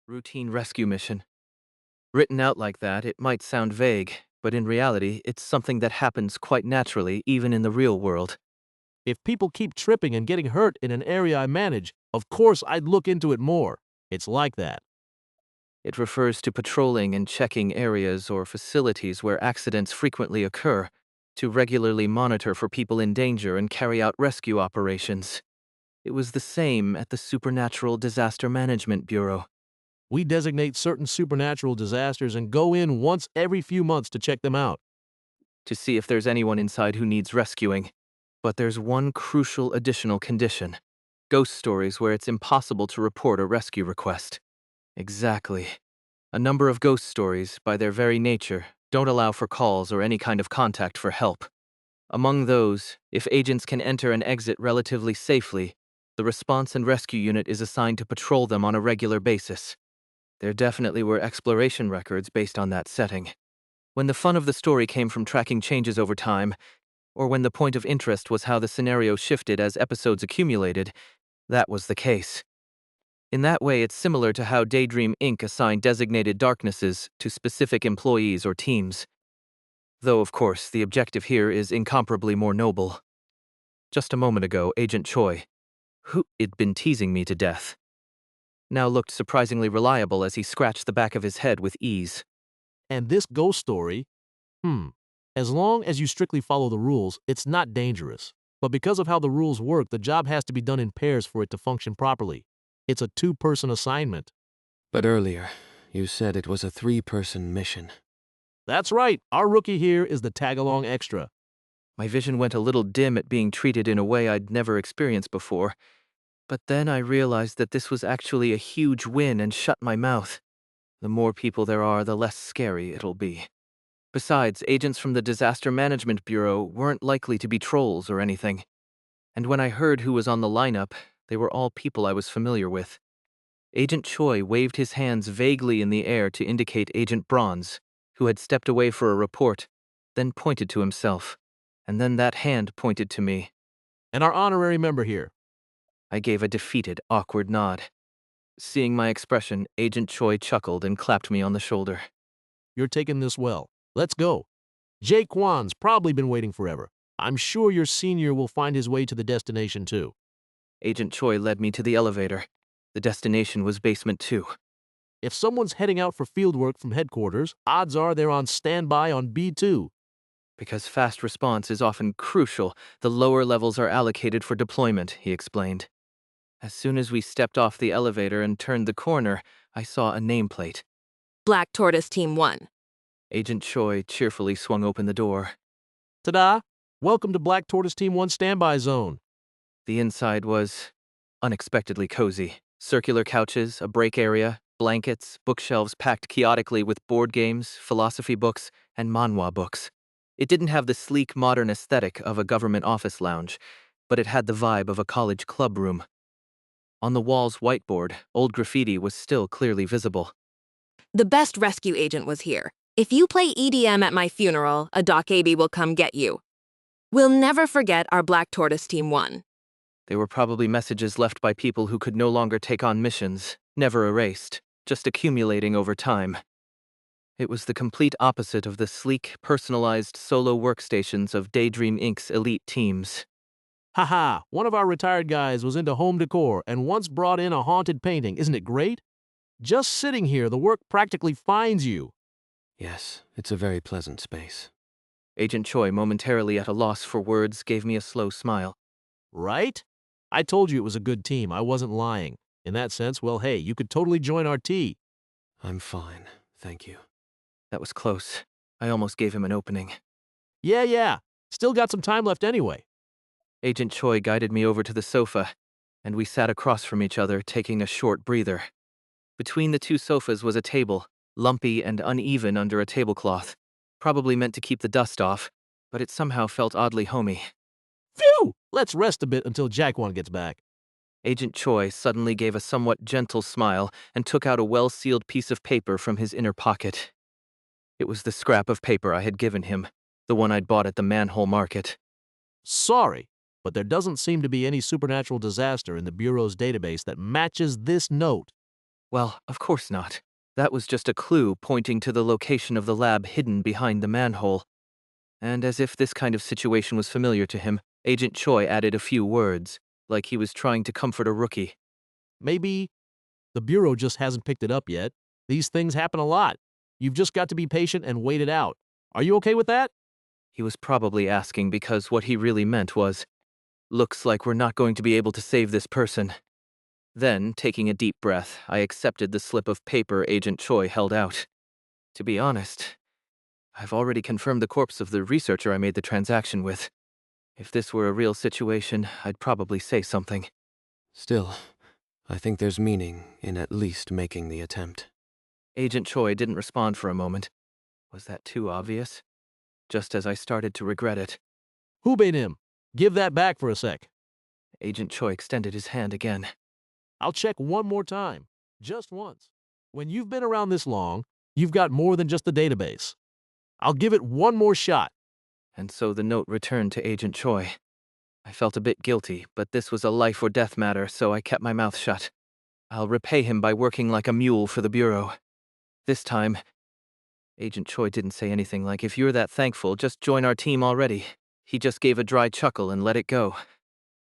Routine rescue mission. Written out like that, it might sound vague, but in reality, it's something that happens quite naturally even in the real world. If people keep tripping and getting hurt in an area I manage, of course I'd look into it more. It's like that. It refers to patrolling and checking areas or facilities where accidents frequently occur, to regularly monitor for people in danger and carry out rescue operations. It was the same at the Supernatural Disaster Management Bureau. We designate certain supernatural disasters and go in once every few months to check them out. To see if there's anyone inside who needs rescuing. But there's one crucial additional condition. Ghost stories where it's impossible to report a rescue request. Exactly. A number of ghost stories, by their very nature, don't allow for calls or any kind of contact for help. Among those, if agents can enter and exit relatively safely, the response and rescue unit is assigned to patrol them on a regular basis. There definitely were exploration records based on that setting. When the fun of the story came from tracking changes over time, or when the point of interest was how the scenario shifted as episodes accumulated, that was the case. In that way, it's similar to how Daydream Inc. assigned designated darknesses to specific employees or teams. Though, of course, the objective here is incomparably more noble. Just a moment ago, Agent Choi, who'd been teasing me to death, now looked surprisingly reliable as he scratched the back of his head with ease. And this ghost story, as long as you strictly follow the rules, it's not dangerous. But because of how the rules work, the job has to be done in pairs for it to function properly. It's a two-person assignment. But earlier, you said it was a 3-person mission. That's right, our rookie here is the tag-along extra. My vision went a little dim at being treated in a way I'd never experienced before, but then I realized that this was actually a huge win and shut my mouth. The more people there are, the less scary it'll be. Besides, agents from the Disaster Management Bureau weren't likely to be trolls or anything. And when I heard who was on the lineup, they were all people I was familiar with. Agent Choi waved his hands vaguely in the air to indicate Agent Bronze, who had stepped away for a report, then pointed to himself. And then that hand pointed to me. And our honorary member here. I gave a defeated, awkward nod. Seeing my expression, Agent Choi chuckled and clapped me on the shoulder. You're taking this well. Let's go. Jay Kwan's probably been waiting forever. I'm sure your senior will find his way to the destination too. Agent Choi led me to the elevator. The destination was basement 2. If someone's heading out for fieldwork from headquarters, odds are they're on standby on B2. Because fast response is often crucial, the lower levels are allocated for deployment, he explained. As soon as we stepped off the elevator and turned the corner, I saw a nameplate. Black Tortoise Team 1. Agent Choi cheerfully swung open the door. Ta-da! Welcome to Black Tortoise Team 1 standby zone. The inside was unexpectedly cozy. Circular couches, a break area, blankets, bookshelves packed chaotically with board games, philosophy books, and manhwa books. It didn't have the sleek, modern aesthetic of a government office lounge, but it had the vibe of a college club room. On the wall's whiteboard, old graffiti was still clearly visible. The best rescue agent was here. If you play EDM at my funeral, a Dokabi will come get you. We'll never forget our Black Tortoise Team 1. They were probably messages left by people who could no longer take on missions, never erased, just accumulating over time. It was the complete opposite of the sleek, personalized solo workstations of Daydream Inc.'s elite teams. Haha, one of our retired guys was into home decor and once brought in a haunted painting. Isn't it great? Just sitting here, the work practically finds you. Yes, it's a very pleasant space. Agent Choi, momentarily at a loss for words, gave me a slow smile. Right? I told you it was a good team. I wasn't lying. In that sense, well, hey, you could totally join our team. I'm fine, thank you. That was close. I almost gave him an opening. Yeah. Still got some time left anyway. Agent Choi guided me over to the sofa, and we sat across from each other, taking a short breather. Between the two sofas was a table, lumpy and uneven under a tablecloth, probably meant to keep the dust off, but it somehow felt oddly homey. Phew! Let's rest a bit until Jaquan gets back. Agent Choi suddenly gave a somewhat gentle smile and took out a well-sealed piece of paper from his inner pocket. It was the scrap of paper I had given him, the one I'd bought at the manhole market. Sorry, but there doesn't seem to be any supernatural disaster in the Bureau's database that matches this note. Well, of course not. That was just a clue pointing to the location of the lab hidden behind the manhole. And as if this kind of situation was familiar to him, Agent Choi added a few words, like he was trying to comfort a rookie. Maybe the Bureau just hasn't picked it up yet. These things happen a lot. You've just got to be patient and wait it out. Are you okay with that? He was probably asking because what he really meant was, looks like we're not going to be able to save this person. Then, taking a deep breath, I accepted the slip of paper Agent Choi held out. To be honest, I've already confirmed the corpse of the researcher I made the transaction with. If this were a real situation, I'd probably say something. Still, I think there's meaning in at least making the attempt. Agent Choi didn't respond for a moment. Was that too obvious? Just as I started to regret it, Hubeinim, give that back for a sec. Agent Choi extended his hand again. I'll check one more time. Just once. When you've been around this long, you've got more than just the database. I'll give it one more shot. And so the note returned to Agent Choi. I felt a bit guilty, but this was a life or death matter, so I kept my mouth shut. I'll repay him by working like a mule for the Bureau. This time, Agent Choi didn't say anything like, if you're that thankful, just join our team already. He just gave a dry chuckle and let it go.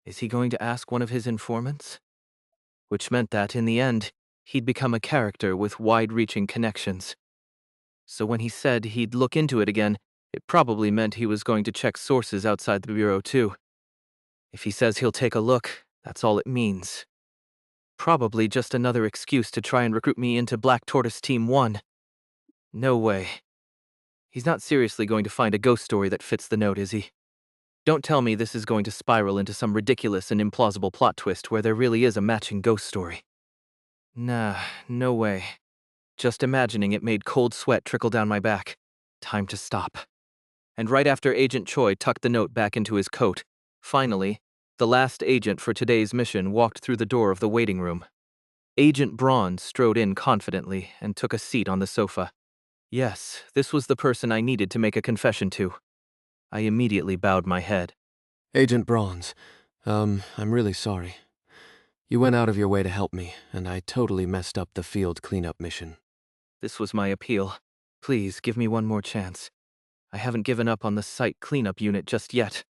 Is he going to ask one of his informants? Which meant that, in the end, he'd become a character with wide-reaching connections. So when he said he'd look into it again, it probably meant he was going to check sources outside the Bureau too. If he says he'll take a look, that's all it means. Probably just another excuse to try and recruit me into Black Tortoise Team 1. No way. He's not seriously going to find a ghost story that fits the note, is he? Don't tell me this is going to spiral into some ridiculous and implausible plot twist where there really is a matching ghost story. Nah, no way. Just imagining it made cold sweat trickle down my back. Time to stop. And right after Agent Choi tucked the note back into his coat, finally, the last agent for today's mission walked through the door of the waiting room. Agent Braun strode in confidently and took a seat on the sofa. Yes, this was the person I needed to make a confession to. I immediately bowed my head. Agent Bronze, I'm really sorry. You went out of your way to help me, and I totally messed up the field cleanup mission. This was my appeal. Please, give me one more chance. I haven't given up on the site cleanup unit just yet.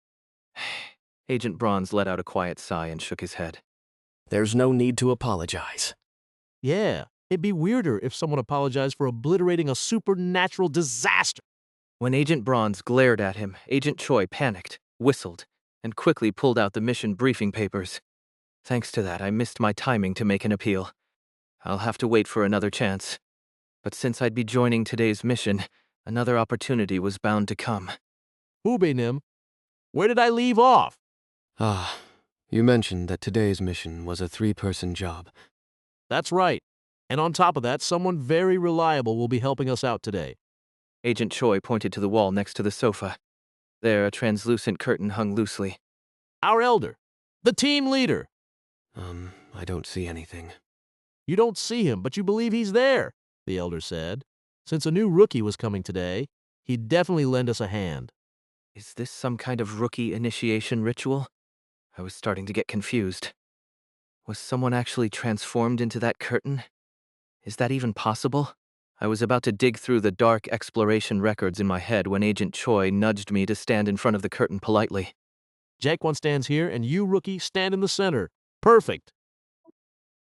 Agent Bronze let out a quiet sigh and shook his head. There's no need to apologize. Yeah, it'd be weirder if someone apologized for obliterating a supernatural disaster. When Agent Bronze glared at him, Agent Choi panicked, whistled, and quickly pulled out the mission briefing papers. Thanks to that, I missed my timing to make an appeal. I'll have to wait for another chance. But since I'd be joining today's mission, another opportunity was bound to come. Hubeinim, where did I leave off? Ah, you mentioned that today's mission was a 3-person job. That's right. And on top of that, someone very reliable will be helping us out today. Agent Choi pointed to the wall next to the sofa. There, a translucent curtain hung loosely. Our elder, the team leader. I don't see anything. You don't see him, but you believe he's there, the elder said. Since a new rookie was coming today, he'd definitely lend us a hand. Is this some kind of rookie initiation ritual? I was starting to get confused. Was someone actually transformed into that curtain? Is that even possible? I was about to dig through the dark exploration records in my head when Agent Choi nudged me to stand in front of the curtain politely. Jack one stands here, and you, rookie, stand in the center. Perfect.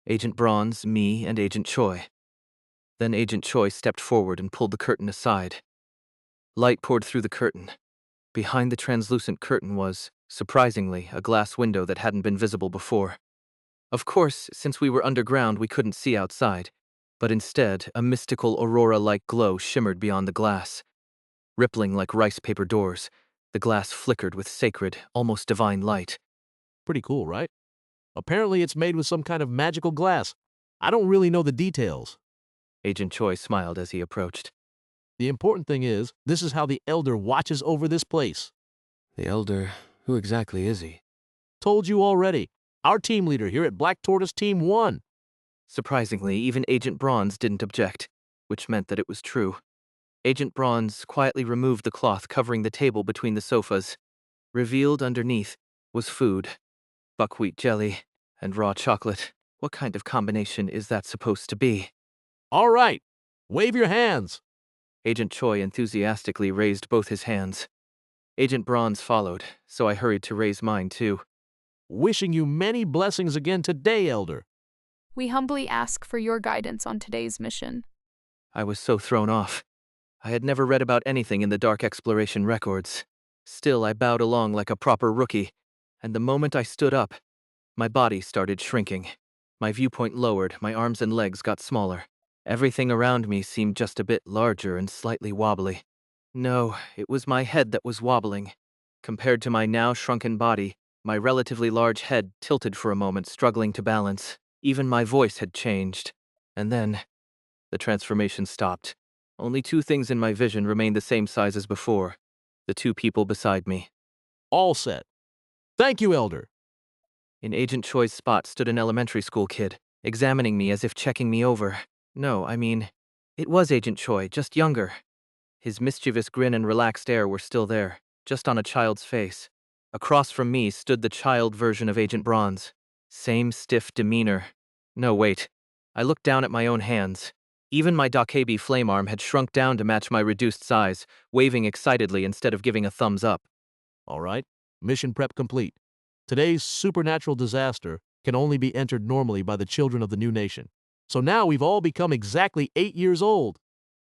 Agent Bronze, me, and Agent Choi. Then Agent Choi stepped forward and pulled the curtain aside. Light poured through the curtain. Behind the translucent curtain was, surprisingly, a glass window that hadn't been visible before. Of course, since we were underground, we couldn't see outside, but instead, a mystical aurora-like glow shimmered beyond the glass. Rippling like rice paper doors, the glass flickered with sacred, almost divine light. Pretty cool, right? Apparently it's made with some kind of magical glass. I don't really know the details. Agent Choi smiled as he approached. The important thing is, this is how the elder watches over this place. The Elder, who exactly is he? Told you already. Our team leader here at Black Tortoise Team 1. Surprisingly, even Agent Bronze didn't object, which meant that it was true. Agent Bronze quietly removed the cloth covering the table between the sofas. Revealed underneath was food, buckwheat jelly, and raw chocolate. What kind of combination is that supposed to be? All right, wave your hands. Agent Choi enthusiastically raised both his hands. Agent Bronze followed, so I hurried to raise mine too. Wishing you many blessings again today, Elder. We humbly ask for your guidance on today's mission. I was so thrown off. I had never read about anything in the Dark Exploration records. Still, I bowed along like a proper rookie, and the moment I stood up, my body started shrinking. My viewpoint lowered, my arms and legs got smaller. Everything around me seemed just a bit larger and slightly wobbly. No, it was my head that was wobbling. Compared to my now shrunken body, my relatively large head tilted for a moment, struggling to balance. Even my voice had changed. And then, the transformation stopped. Only two things in my vision remained the same size as before. The two people beside me. All set. Thank you, Elder. In Agent Choi's spot stood an elementary school kid, examining me as if checking me over. No, I mean, it was Agent Choi, just younger. His mischievous grin and relaxed air were still there, just on a child's face. Across from me stood the child version of Agent Bronze. Same stiff demeanor. No, wait. I looked down at my own hands. Even my Dakebi flamearm had shrunk down to match my reduced size, waving excitedly instead of giving a thumbs up. All right, mission prep complete. Today's supernatural disaster can only be entered normally by the children of the new nation. So now we've all become exactly 8 years old.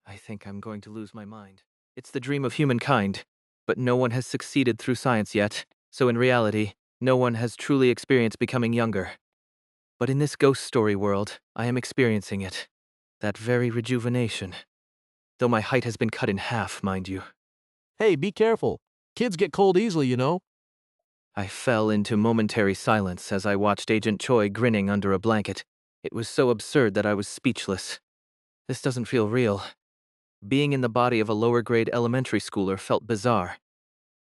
I think I'm going to lose my mind. It's the dream of humankind, but no one has succeeded through science yet, so in reality, no one has truly experienced becoming younger. But in this ghost story world, I am experiencing it. That very rejuvenation. Though my height has been cut in half, mind you. Hey, be careful. Kids get cold easily, you know. I fell into momentary silence as I watched Agent Choi grinning under a blanket. It was so absurd that I was speechless. This doesn't feel real. Being in the body of a lower-grade elementary schooler felt bizarre.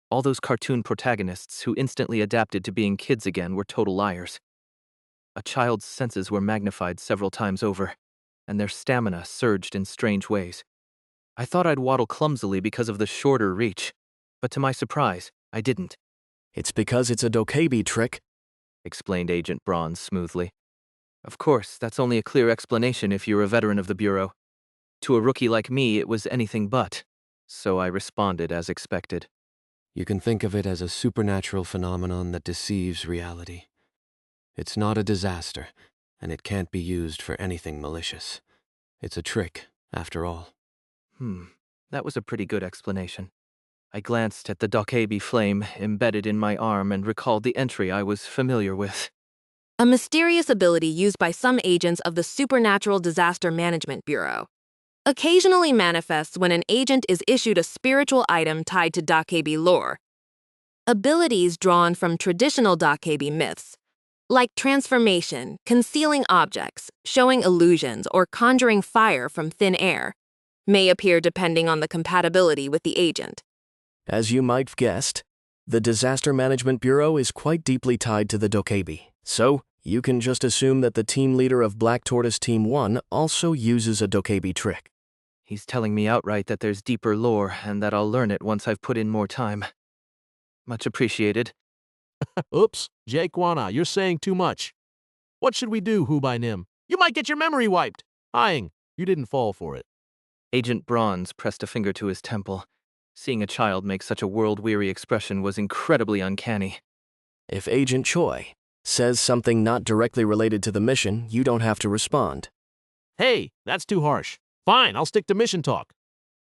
All those cartoon protagonists who instantly adapted to being kids again were total liars. A child's senses were magnified several times over, and their stamina surged in strange ways. I thought I'd waddle clumsily because of the shorter reach, but to my surprise, I didn't. It's because it's a Dokebi trick, Explained Agent Bronze smoothly. Of course, that's only a clear explanation if you're a veteran of the Bureau. To a rookie like me, it was anything but, so I responded as expected. You can think of it as a supernatural phenomenon that deceives reality. It's not a disaster, and it can't be used for anything malicious. It's a trick, after all. That was a pretty good explanation. I glanced at the Dakebi flame embedded in my arm and recalled the entry I was familiar with. A mysterious ability used by some agents of the Supernatural Disaster Management Bureau. Occasionally manifests when an agent is issued a spiritual item tied to Dakebi lore. Abilities drawn from traditional Dakebi myths, like transformation, concealing objects, showing illusions, or conjuring fire from thin air, may appear depending on the compatibility with the agent. as you might have guessed. The Disaster Management Bureau is quite deeply tied to the Dokebi, so you can just assume that the team leader of Black Tortoise Team 1 also uses a Dokebi trick. He's telling me outright that there's deeper lore and that I'll learn it once I've put in more time. Much appreciated. Oops, Jaquana, you're saying too much. What should we do, Hu Bai Nim? You might get your memory wiped. Hying, you didn't fall for it. Agent Bronze pressed a finger to his temple. Seeing a child make such a world-weary expression was incredibly uncanny. If Agent Choi says something not directly related to the mission, you don't have to respond. Hey, that's too harsh. Fine, I'll stick to mission talk.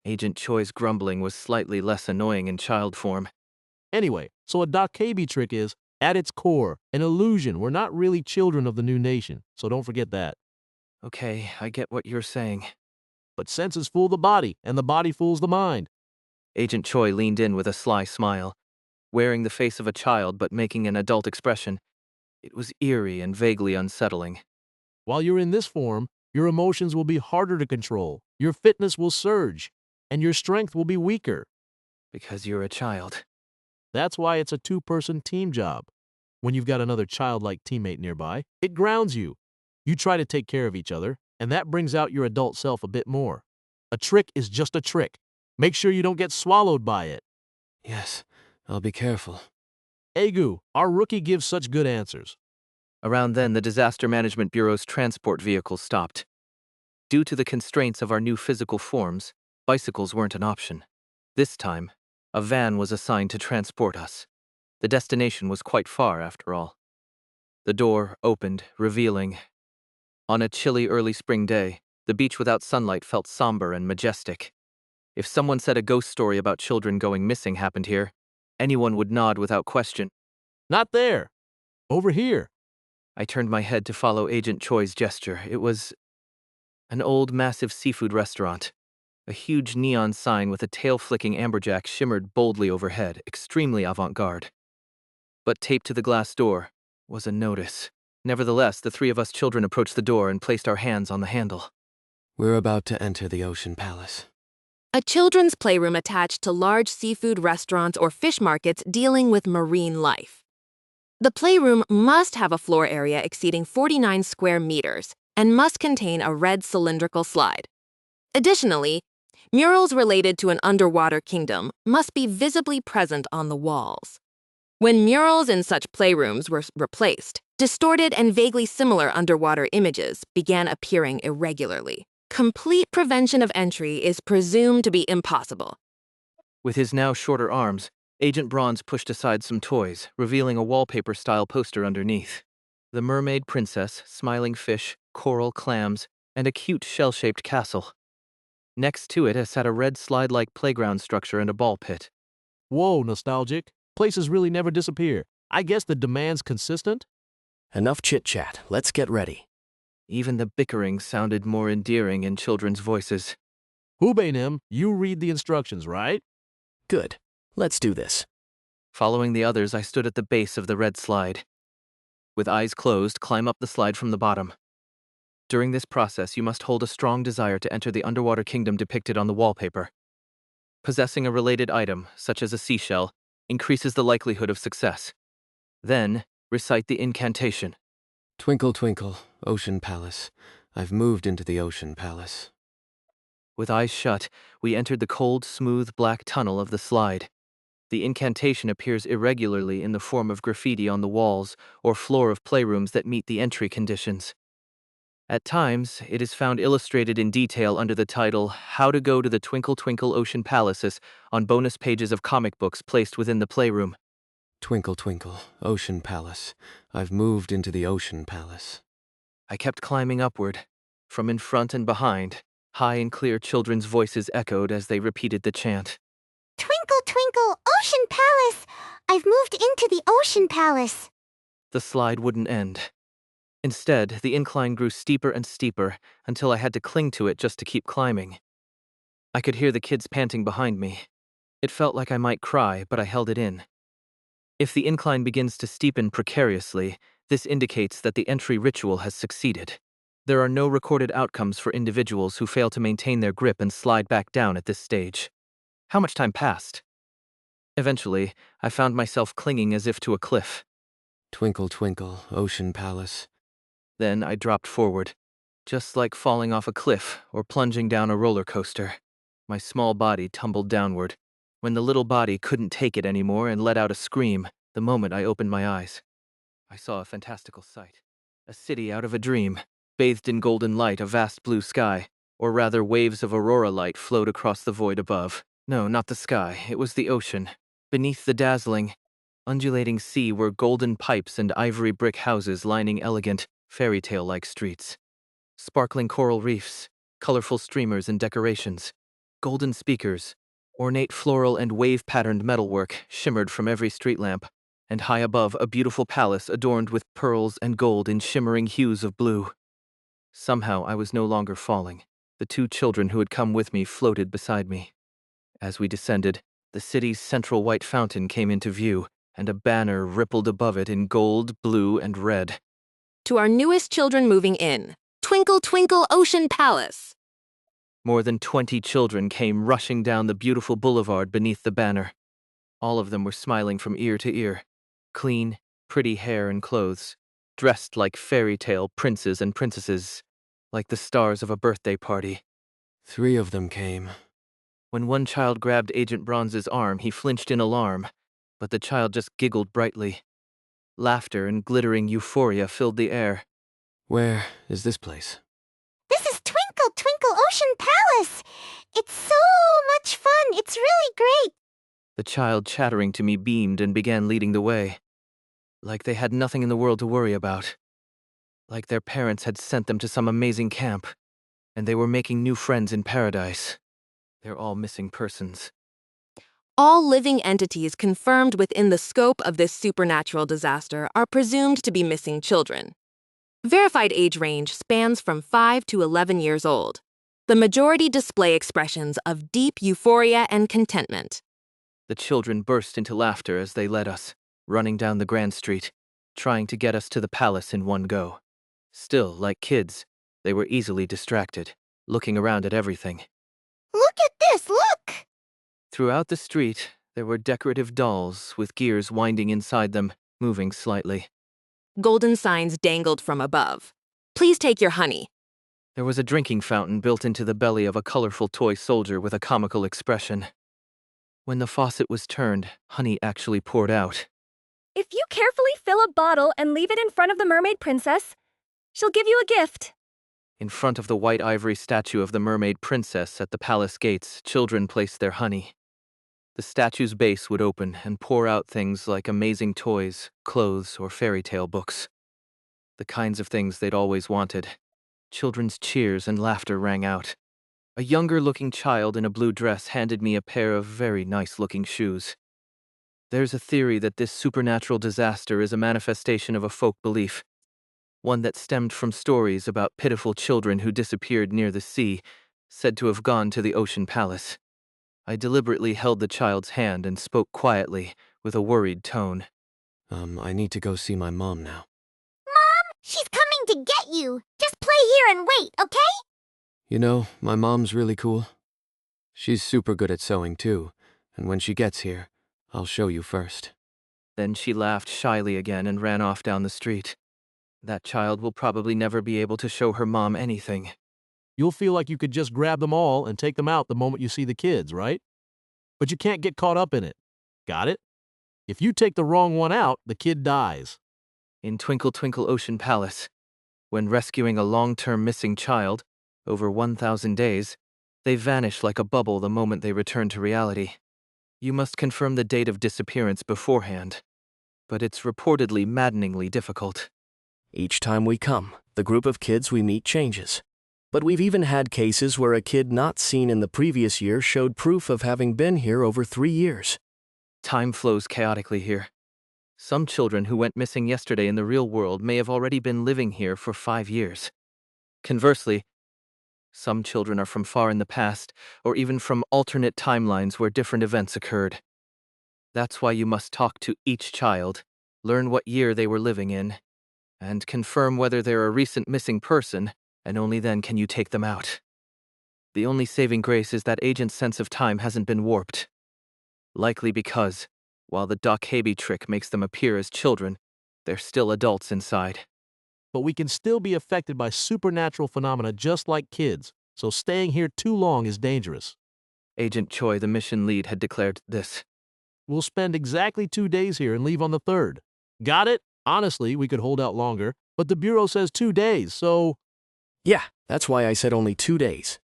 Agent Choi's grumbling was slightly less annoying in child form. Anyway, so a Dakebi trick is, at its core, an illusion. We're not really children of the new nation, so don't forget that. Okay, I get what you're saying. But senses fool the body, and the body fools the mind. Agent Choi leaned in with a sly smile, wearing the face of a child but making an adult expression. It was eerie and vaguely unsettling. While you're in this form, your emotions will be harder to control, your fitness will surge, and your strength will be weaker. Because you're a child. That's why it's a two-person team job. When you've got another childlike teammate nearby, it grounds you. You try to take care of each other, and that brings out your adult self a bit more. A trick is just a trick. Make sure you don't get swallowed by it. Yes, I'll be careful. Egu, our rookie gives such good answers. Around then, the Disaster Management Bureau's transport vehicles stopped. Due to the constraints of our new physical forms, bicycles weren't an option. This time, a van was assigned to transport us. The destination was quite far, after all. The door opened, revealing. On a chilly early spring day, the beach without sunlight felt somber and majestic. If someone said a ghost story about children going missing happened here, anyone would nod without question. Not there. Over here. I turned my head to follow Agent Choi's gesture. It was an old, massive seafood restaurant. A huge neon sign with a tail-flicking amberjack shimmered boldly overhead, extremely avant-garde. But taped to the glass door was a notice. Nevertheless, the three of us children approached the door and placed our hands on the handle. We're about to enter the Ocean Palace. A children's playroom attached to large seafood restaurants or fish markets dealing with marine life. The playroom must have a floor area exceeding 49 square meters and must contain a red cylindrical slide. Additionally, murals related to an underwater kingdom must be visibly present on the walls. When murals in such playrooms were replaced, distorted and vaguely similar underwater images began appearing irregularly. Complete prevention of entry is presumed to be impossible. With his now shorter arms, Agent Bronze pushed aside some toys, revealing a wallpaper-style poster underneath. The mermaid princess, smiling fish, coral clams, and a cute shell-shaped castle. Next to it sat a red slide-like playground structure and a ball pit. Whoa, nostalgic. Places really never disappear. I guess the demand's consistent? Enough chit-chat. Let's get ready. Even the bickering sounded more endearing in children's voices. Hubenim, you read the instructions, right? Good. Let's do this. Following the others, I stood at the base of the red slide. With eyes closed, climb up the slide from the bottom. During this process, you must hold a strong desire to enter the underwater kingdom depicted on the wallpaper. Possessing a related item, such as a seashell, increases the likelihood of success. Then, recite the incantation. Twinkle, twinkle, Ocean Palace. I've moved into the Ocean Palace. With eyes shut, we entered the cold, smooth, black tunnel of the slide. The incantation appears irregularly in the form of graffiti on the walls or floor of playrooms that meet the entry conditions. At times, it is found illustrated in detail under the title, How to Go to the Twinkle Twinkle Ocean Palaces, on bonus pages of comic books placed within the playroom. Twinkle, twinkle, Ocean Palace. I've moved into the Ocean Palace. I kept climbing upward. From in front and behind, high and clear children's voices echoed as they repeated the chant. Twinkle, twinkle, Ocean Palace! I've moved into the Ocean Palace. The slide wouldn't end. Instead, the incline grew steeper and steeper until I had to cling to it just to keep climbing. I could hear the kids panting behind me. It felt like I might cry, but I held it in. If the incline begins to steepen precariously, this indicates that the entry ritual has succeeded. There are no recorded outcomes for individuals who fail to maintain their grip and slide back down at this stage. How much time passed? Eventually, I found myself clinging as if to a cliff. Twinkle, twinkle, Ocean Palace. Then I dropped forward, just like falling off a cliff or plunging down a roller coaster. My small body tumbled downward, when the little body couldn't take it anymore and let out a scream the moment I opened my eyes. I saw a fantastical sight. A city out of a dream, bathed in golden light, a vast blue sky, or rather waves of aurora light flowed across the void above. No, not the sky, it was the ocean. Beneath the dazzling, undulating sea were golden pipes and ivory brick houses lining elegant, fairy tale-like streets. Sparkling coral reefs, colorful streamers and decorations, golden speakers, ornate floral and wave-patterned metalwork shimmered from every street lamp, and high above a beautiful palace adorned with pearls and gold in shimmering hues of blue. Somehow I was no longer falling. The two children who had come with me floated beside me. As we descended, the city's central white fountain came into view, and a banner rippled above it in gold, blue, and red. To our newest children moving in, Twinkle Twinkle Ocean Palace. More than 20 children came rushing down the beautiful boulevard beneath the banner. All of them were smiling from ear to ear. Clean, pretty hair and clothes, dressed like fairy tale princes and princesses, like the stars of a birthday party. 3 of them came. When one child grabbed Agent Bronze's arm, he flinched in alarm, but the child just giggled brightly. Laughter and glittering euphoria filled the air. Where is this place? This is Twinkle Twinkle Ocean Palace. It's so much fun. It's really great. The child chattering to me beamed and began leading the way. Like they had nothing in the world to worry about. Like their parents had sent them to some amazing camp, and they were making new friends in paradise. They're all missing persons. All living entities confirmed within the scope of this supernatural disaster are presumed to be missing children. Verified age range spans from 5 to 11 years old. The majority display expressions of deep euphoria and contentment. The children burst into laughter as they led us, running down the Grand Street, trying to get us to the palace in one go. Still, like kids, they were easily distracted, looking around at everything. Look at this, look! Throughout the street, there were decorative dolls with gears winding inside them, moving slightly. Golden signs dangled from above. Please take your honey. There was a drinking fountain built into the belly of a colorful toy soldier with a comical expression. When the faucet was turned, honey actually poured out. If you carefully fill a bottle and leave it in front of the mermaid princess, she'll give you a gift. In front of the white ivory statue of the mermaid princess at the palace gates, children placed their honey. The statue's base would open and pour out things like amazing toys, clothes, or fairy tale books. The kinds of things they'd always wanted. Children's cheers and laughter rang out. A younger-looking child in a blue dress handed me a pair of very nice-looking shoes. There's a theory that this supernatural disaster is a manifestation of a folk belief, one that stemmed from stories about pitiful children who disappeared near the sea, said to have gone to the ocean palace. I deliberately held the child's hand and spoke quietly, with a worried tone. I need to go see my mom now. She's coming to get you. Just play here and wait, okay? You know, my mom's really cool. She's super good at sewing too, and when she gets here, I'll show you first. Then she laughed shyly again and ran off down the street. That child will probably never be able to show her mom anything. You'll feel like you could just grab them all and take them out the moment you see the kids, right? But you can't get caught up in it. Got it? If you take the wrong one out, the kid dies. In Twinkle Twinkle Ocean Palace, when rescuing a long-term missing child, over 1,000 days, they vanish like a bubble the moment they return to reality. You must confirm the date of disappearance beforehand, but it's reportedly maddeningly difficult. Each time we come, the group of kids we meet changes. But we've even had cases where a kid not seen in the previous year showed proof of having been here over 3 years. Time flows chaotically here. Some children who went missing yesterday in the real world may have already been living here for 5 years. Conversely, some children are from far in the past, or even from alternate timelines where different events occurred. That's why you must talk to each child, learn what year they were living in, and confirm whether they're a recent missing person, and only then can you take them out. The only saving grace is that agent's sense of time hasn't been warped. Likely because, while the Dokebi trick makes them appear as children, they're still adults inside. But we can still be affected by supernatural phenomena just like kids, so staying here too long is dangerous. Agent Choi, the mission lead, had declared this. We'll spend exactly 2 days here and leave on the 3rd. Got it? Honestly, we could hold out longer, but the Bureau says 2 days, so... Yeah, that's why I said only 2 days.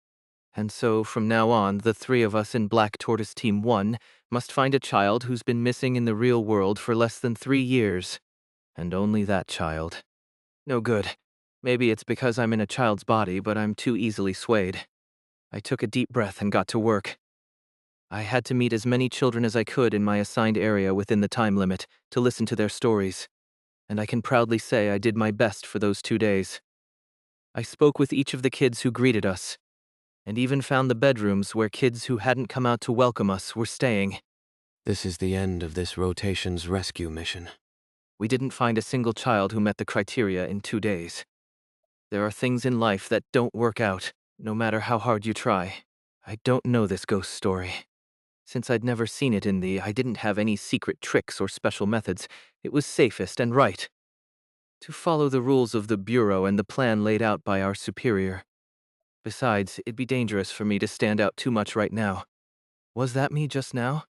And so, from now on, the 3 of us in Black Tortoise Team 1 must find a child who's been missing in the real world for less than 3 years. And only that child. No good. Maybe it's because I'm in a child's body, but I'm too easily swayed. I took a deep breath and got to work. I had to meet as many children as I could in my assigned area within the time limit to listen to their stories. And I can proudly say I did my best for those 2 days. I spoke with each of the kids who greeted us, and even found the bedrooms where kids who hadn't come out to welcome us were staying. This is the end of this rotation's rescue mission. We didn't find a single child who met the criteria in 2 days. There are things in life that don't work out, no matter how hard you try. I don't know this ghost story. Since I'd never seen it I didn't have any secret tricks or special methods. It was safest and right to follow the rules of the Bureau and the plan laid out by our superior. Besides, it'd be dangerous for me to stand out too much right now. Was that me just now?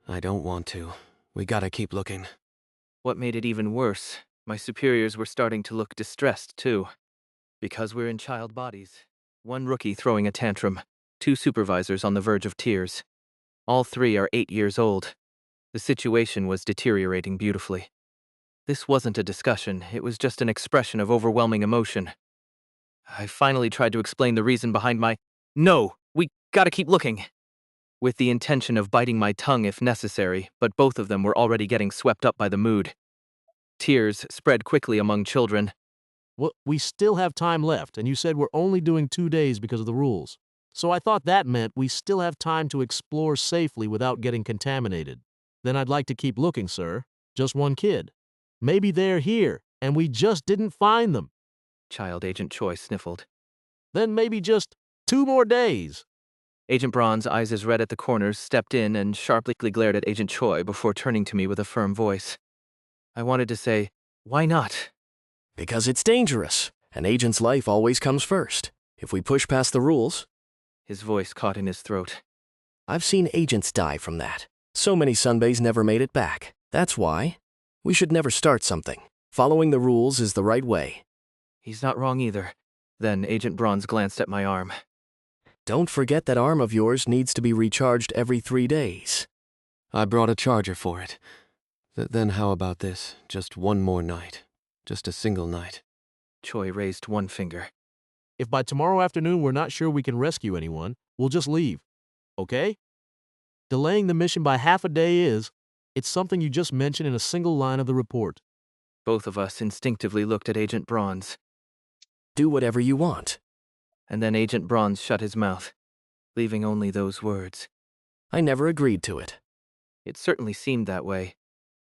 I don't want to. We gotta keep looking. What made it even worse, my superiors were starting to look distressed, too. Because we're in child bodies. One rookie throwing a tantrum, two supervisors on the verge of tears. All three are 8 years old. The situation was deteriorating beautifully. This wasn't a discussion, it was just an expression of overwhelming emotion. I finally tried to explain the reason behind my, "No, we gotta keep looking," with the intention of biting my tongue if necessary, but both of them were already getting swept up by the mood. Tears spread quickly among children. Well, we still have time left, and you said we're only doing 2 days because of the rules. So I thought that meant we still have time to explore safely without getting contaminated. Then I'd like to keep looking, sir. Just one kid. Maybe they're here, and we just didn't find them. Child Agent Choi sniffled. Then maybe just 2 more days. Agent Braun's eyes as red at the corners stepped in and sharply glared at Agent Choi before turning to me with a firm voice. I wanted to say, "Why not?" Because it's dangerous. An agent's life always comes first. If we push past the rules, His voice caught in his throat. I've seen agents die from that. So many sunbays never made it back. That's why. We should never start something. Following the rules is the right way. He's not wrong either. Then Agent Braun's glanced at my arm. Don't forget that arm of yours needs to be recharged every 3 days. I brought a charger for it. Then how about this? Just one more night. Just a single night. Choi raised one finger. If by tomorrow afternoon we're not sure we can rescue anyone, we'll just leave. Okay? Delaying the mission by half a day it's something you just mentioned in a single line of the report. Both of us instinctively looked at Agent Braun's. Do whatever you want. And then Agent Braun's shut his mouth, leaving only those words. I never agreed to it. It certainly seemed that way.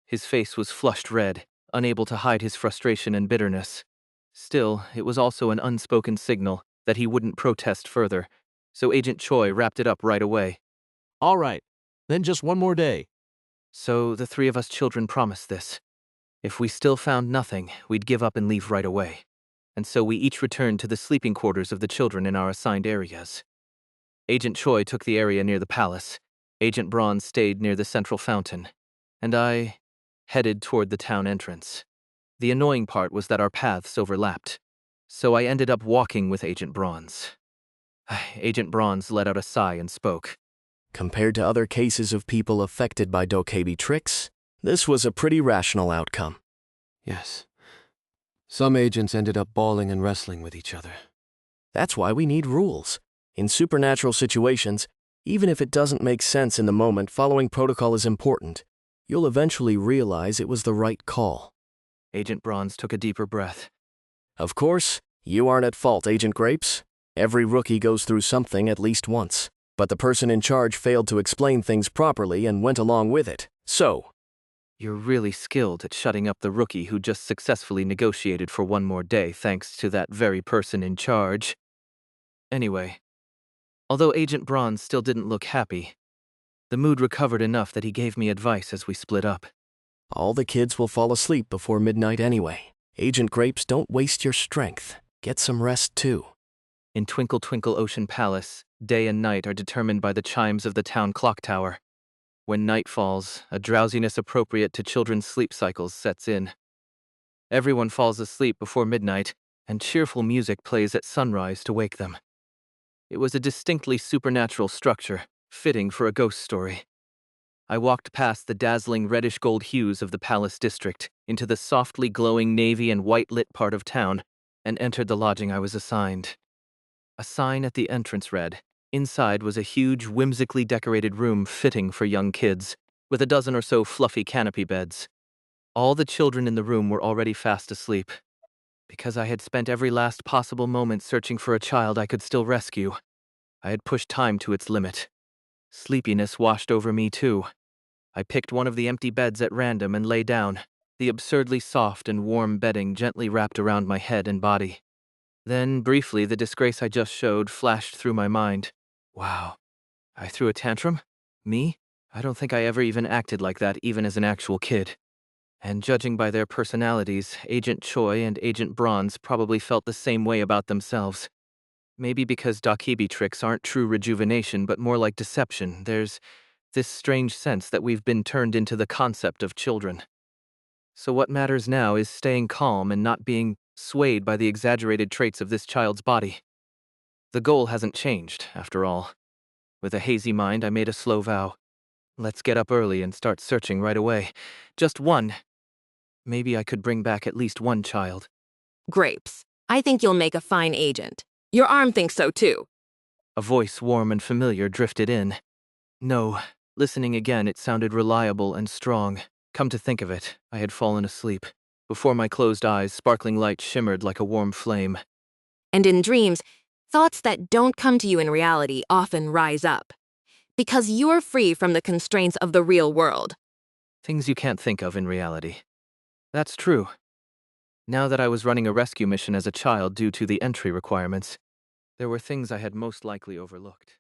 His face was flushed red, unable to hide his frustration and bitterness. Still, it was also an unspoken signal that he wouldn't protest further, so Agent Choi wrapped it up right away. All right, then just one more day. So the three of us children promised this. If we still found nothing, we'd give up and leave right away. And so we each returned to the sleeping quarters of the children in our assigned areas. Agent Choi took the area near the palace, Agent Braun stayed near the central fountain, and I headed toward the town entrance. The annoying part was that our paths overlapped, so I ended up walking with Agent Braun's. Agent Braun's let out a sigh and spoke. Compared to other cases of people affected by dokebi tricks, this was a pretty rational outcome. Yes. Some agents ended up bawling and wrestling with each other. That's why we need rules. In supernatural situations, even if it doesn't make sense in the moment, following protocol is important. You'll eventually realize it was the right call. Agent Braun's took a deeper breath. Of course, you aren't at fault, Agent Grapes. Every rookie goes through something at least once. But the person in charge failed to explain things properly and went along with it. So, You're really skilled at shutting up the rookie who just successfully negotiated for one more day thanks to that very person in charge. Anyway, although Agent Braun still didn't look happy, the mood recovered enough that he gave me advice as we split up. all the kids will fall asleep before midnight anyway. Agent Grapes, don't waste your strength. Get some rest too. In Twinkle Twinkle Ocean Palace, day and night are determined by the chimes of the town clock tower. When night falls, a drowsiness appropriate to children's sleep cycles sets in. Everyone falls asleep before midnight, and cheerful music plays at sunrise to wake them. It was a distinctly supernatural structure, fitting for a ghost story. I walked past the dazzling reddish-gold hues of the palace district into the softly glowing navy and white-lit part of town, and entered the lodging I was assigned. A sign at the entrance read, inside was a huge, whimsically decorated room fitting for young kids, with a dozen or so fluffy canopy beds. All the children in the room were already fast asleep. Because I had spent every last possible moment searching for a child I could still rescue, I had pushed time to its limit. Sleepiness washed over me, too. I picked one of the empty beds at random and lay down, the absurdly soft and warm bedding gently wrapped around my head and body. Then, briefly, the disgrace I just showed flashed through my mind. Wow. I threw a tantrum? Me? I don't think I ever even acted like that, even as an actual kid. And judging by their personalities, Agent Choi and Agent Bronze probably felt the same way about themselves. Maybe because dokebi tricks aren't true rejuvenation but more like deception, there's this strange sense that we've been turned into the concept of children. So what matters now is staying calm and not being swayed by the exaggerated traits of this child's body. The goal hasn't changed, after all. With a hazy mind, I made a slow vow. Let's get up early and start searching right away. Just one. Maybe I could bring back at least one child. Grapes. I think you'll make a fine agent. Your arm thinks so too. A voice warm and familiar drifted in. No, listening again, it sounded reliable and strong. Come to think of it, I had fallen asleep. Before my closed eyes, sparkling light shimmered like a warm flame. And in dreams, thoughts that don't come to you in reality often rise up. Because you're free from the constraints of the real world. Things you can't think of in reality. That's true. Now that I was running a rescue mission as a child due to the entry requirements, there were things I had most likely overlooked.